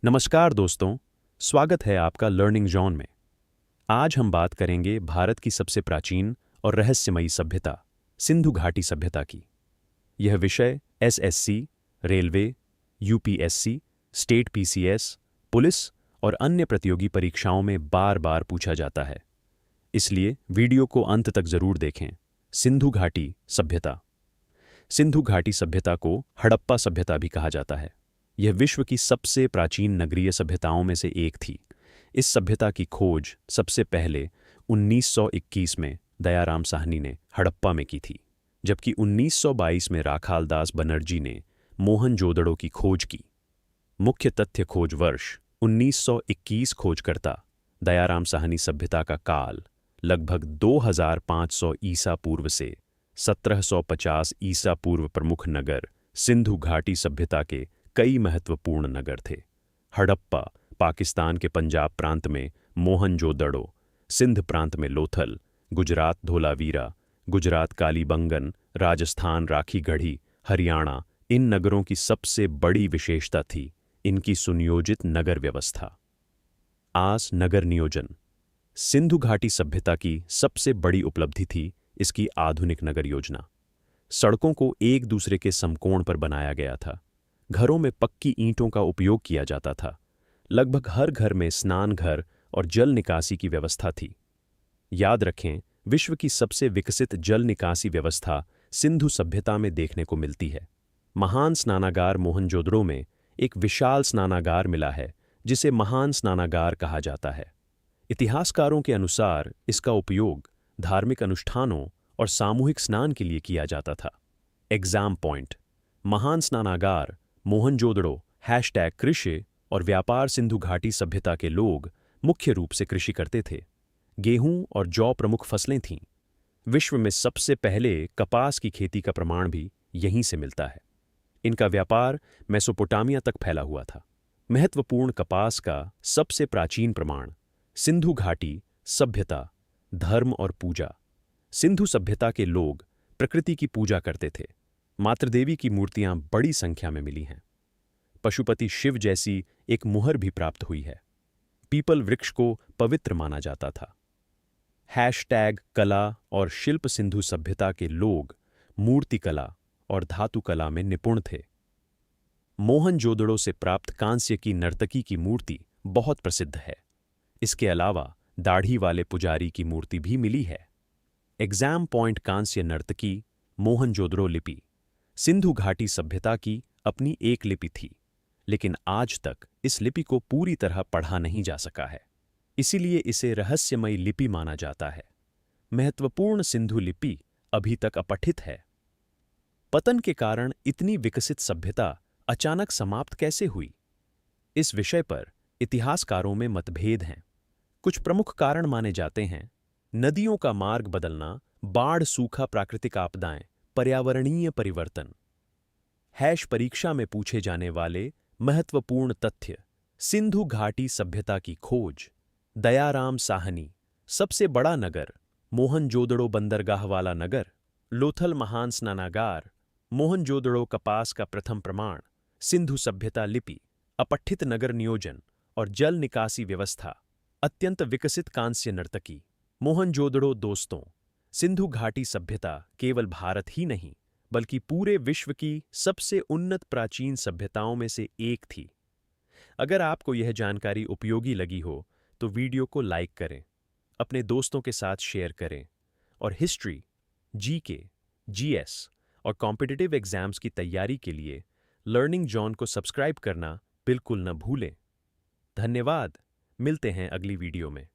नमस्कार दोस्तों, स्वागत है आपका लर्निंग जॉन में। आज हम बात करेंगे भारत की सबसे प्राचीन और रहस्यमयी सभ्यता, सिंधु घाटी सभ्यता की। यह विषय SSC, railway, UPSC, state PCS, police और अन्य प्रतियोगी परीक्षाओं में बार बार पूछा जाता है। इसलिए वीडियो को अंत तक जरूर देखें। सिंधु घाटी सभ्यता। सिंधु घाटी सभ्यता को हड़प्पा सभ्यता भी कहा जाता है। यह विश्व की सबसे प्राचीन नगरीय सभ्यताओं में से एक थी। इस सभ्यता की खोज सबसे पहले 1921 में दयाराम साहनी ने हड़प्पा में की थी, जबकि 1922 में राखालदास बनर्जी ने मोहनजोदड़ो की खोज की। मुख्य तथ्य खोज वर्ष 1921। खोजकर्ता दयाराम साहनी सभ्यता का काल लगभग 2500 ईसा पूर्व से 1750 ईसा पूर्व। प्रमुख नगर सिंधु घाटी सभ्यता के कई महत्वपूर्ण नगर थे। हड़प्पा पाकिस्तान के पंजाब प्रांत में मोहनजोदड़ो, सिंध प्रांत में लोथल, गुजरात धोलावीरा, गुजरात कालीबंगन, राजस्थान राखीगढ़ी, हरियाणा। इन नगरों की सबसे बड़ी विशेषता थी इनकी सुनियोजित नगर व्यवस्था। आज नगर नियोजन। सिंधु घाटी सभ्यता की सबसे बड़ी उपलब्धि थी इसकी आधुनिक नगर योजना। सड़कों को एक दूसरे के समकोण पर बनाया गया था। घरों में पक्की ईंटों का उपयोग किया जाता था। लगभग हर घर में स्नान घर और जल निकासी की व्यवस्था थी। याद रखें, विश्व की सबसे विकसित जल निकासी व्यवस्था सिंधु सभ्यता में देखने को मिलती है। महान स्नानागार मोहनजोदड़ो में एक विशाल स्नानागार मिला है जिसे महान स्नानागार कहा जाता है। इतिहासकारों के अनुसार इसका उपयोग धार्मिक अनुष्ठानों और सामूहिक स्नान के लिए किया जाता था। Exam point. महान स्नानागार मोहनजोदड़ो कृषि और व्यापार। सिंधु घाटी सभ्यता के लोग मुख्य रूप से कृषि करते थे। गेहूं और जौ प्रमुख फसलें थीं। विश्व में सबसे पहले कपास की खेती का प्रमाण भी यहीं से मिलता है। इनका व्यापार मेसोपोटामिया तक फैला हुआ था। महत्वपूर्ण कपास का सबसे प्राचीन प्रमाण सिंधु घाटी सभ्यता, धर्म और पूजा। सिंधु सभ्यता के लोग प्रकृति की पूजा करते थे। मातृदेवी की मूर्तियां बड़ी संख्या में मिली हैं। पशुपति शिव जैसी एक मुहर भी प्राप्त हुई है। पीपल वृक्ष को पवित्र माना जाता था। कला और शिल्प। सिंधु सभ्यता के लोग मूर्ति कला और धातु कला में निपुण थे। मोहनजोदड़ो से प्राप्त कांस्य की नर्तकी की मूर्ति बहुत प्रसिद्ध है। इसके अलावा दाढ़ी वाले पुजारी की मूर्ति भी मिली है। Exam point. कांस्य नर्तकी मोहनजोदड़ो लिपि। सिंधु घाटी सभ्यता की अपनी एक लिपि थी, लेकिन आज तक इस लिपि को पूरी तरह पढ़ा नहीं जा सका है। इसीलिए इसे रहस्यमयी लिपि माना जाता है। महत्वपूर्ण सिंधु लिपि अभी तक अपठित है। पतन के कारण इतनी विकसित सभ्यता अचानक समाप्त कैसे हुई? इस विषय पर इतिहासकारों में मतभेद हैं। कुछ प्रमुख कारण माने जाते हैं: नदियों का मार्ग बदलना, बाढ़, सूखा, प्राकृतिक आपदाएं, पर्यावरणीय परिवर्तन। परीक्षा में पूछे जाने वाले महत्वपूर्ण तथ्य। सिंधु घाटी सभ्यता की खोज। दयाराम साहनी। सबसे बड़ा नगर मोहनजोदड़ो बंदरगाह वाला नगर। लोथल महान स्नानागार। मोहनजोदड़ो कपास का प्रथम प्रमाण। सिंधु सभ्यता लिपि। अपठित नगर नियोजन और जल निकासी व्यवस्था। अत्यंत विकसित कांस्य नर्तकी मोहनजोदड़ो। दोस्तों, सिंधु घाटी सभ्यता केवल भारत ही नहीं बल्कि पूरे विश्व की सबसे उन्नत प्राचीन सभ्यताओं में से एक थी। अगर आपको यह जानकारी उपयोगी लगी हो तो वीडियो को लाइक करें, अपने दोस्तों के साथ शेयर करें और हिस्ट्री, जीके, जीएस और कॉम्पिटिटिव एग्जाम्स की तैयारी के लिए लर्निंग जॉन को सब्सक्राइब करना बिल्कुल न भूलें। धन्यवाद। मिलते हैं अगली वीडियो में।